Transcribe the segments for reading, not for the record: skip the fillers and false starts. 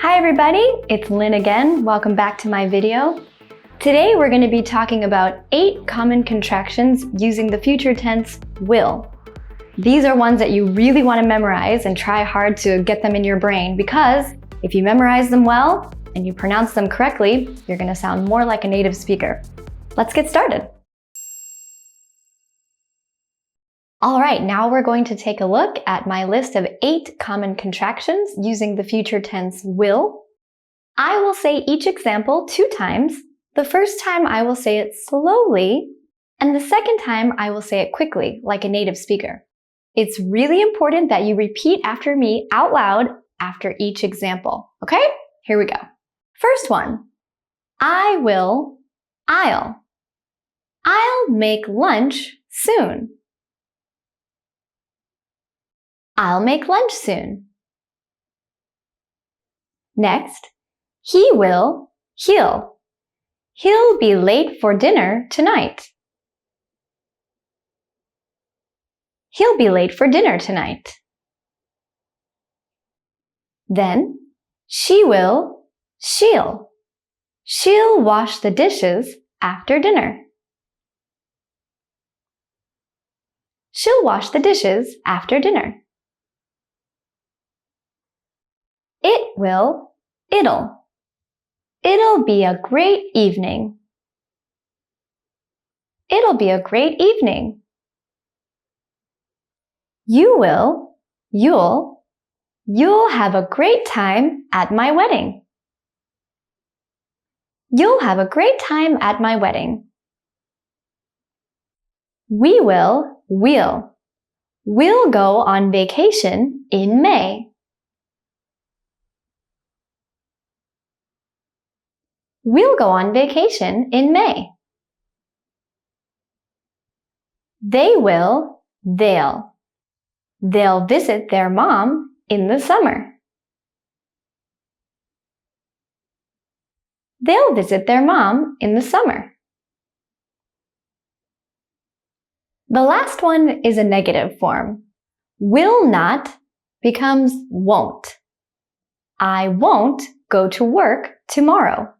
Hi everybody, it's Lynn again. Welcome back to my video. Today we're going to be talking about 8 common contractions using the future tense will. These are ones that you really want to memorize and try hard to get them in your brain because if you memorize them well and you pronounce them correctly, you're going to sound more like a native speaker. Let's get started. Alright, now we're going to take a look at my list of 8 common contractions using the future tense will. I will say each example 2 times. The first time I will say it slowly, and the second time I will say it quickly, like a native speaker. It's really important that you repeat after me out loud after each example. Okay? Here we go. First one. I will, I'll. I'll make lunch soon. I'll make lunch soon. Next, he will, he'll. He'll be late for dinner tonight. He'll be late for dinner tonight. Then, she will, she'll. She'll wash the dishes after dinner. She'll wash the dishes after dinner. It will, it'll. It'll be a great evening. It'll be a great evening. You will, you'll. You'll have a great time at my wedding. You'll have a great time at my wedding. We will, we'll. We'll go on vacation in May. We'll go on vacation in May. They will, they'll. They'll visit their mom in the summer. They'll visit their mom in the summer. The last one is a negative form. Will not becomes won't. I won't go to work tomorrow.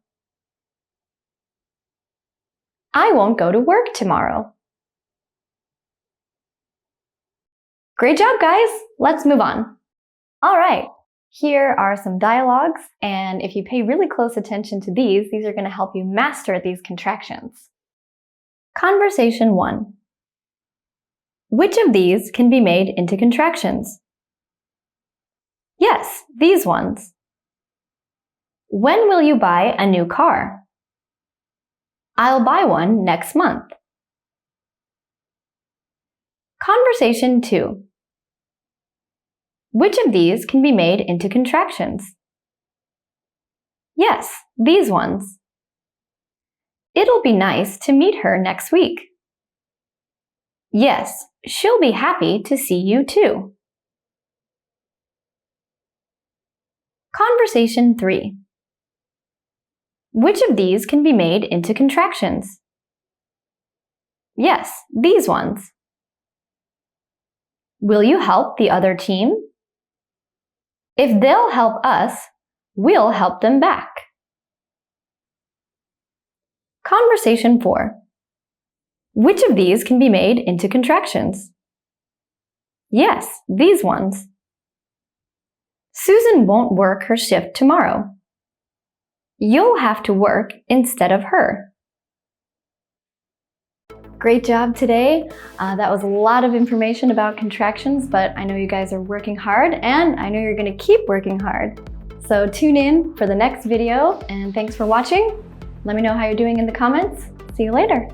I won't go to work tomorrow. Great job, guys! Let's move on. All right, here are some dialogues, and if you pay really close attention to these are going to help you master these contractions. Conversation 1. Which of these can be made into contractions? Yes, these ones. When will you buy a new car? I'll buy one next month. Conversation 2. Which of these can be made into contractions? Yes, these ones. It'll be nice to meet her next week. Yes, she'll be happy to see you too. Conversation 3. Which of these can be made into contractions? Yes, these ones. Will you help the other team? If they'll help us, we'll help them back. Conversation 4. Which of these can be made into contractions? Yes, these ones. Susan won't work her shift tomorrow. You'll have to work instead of her. Great job today. That was a lot of information about contractions, but I know you guys are working hard and I know you're going to keep working hard. So tune in for the next video and thanks for watching. Let me know how you're doing in the comments. See you later.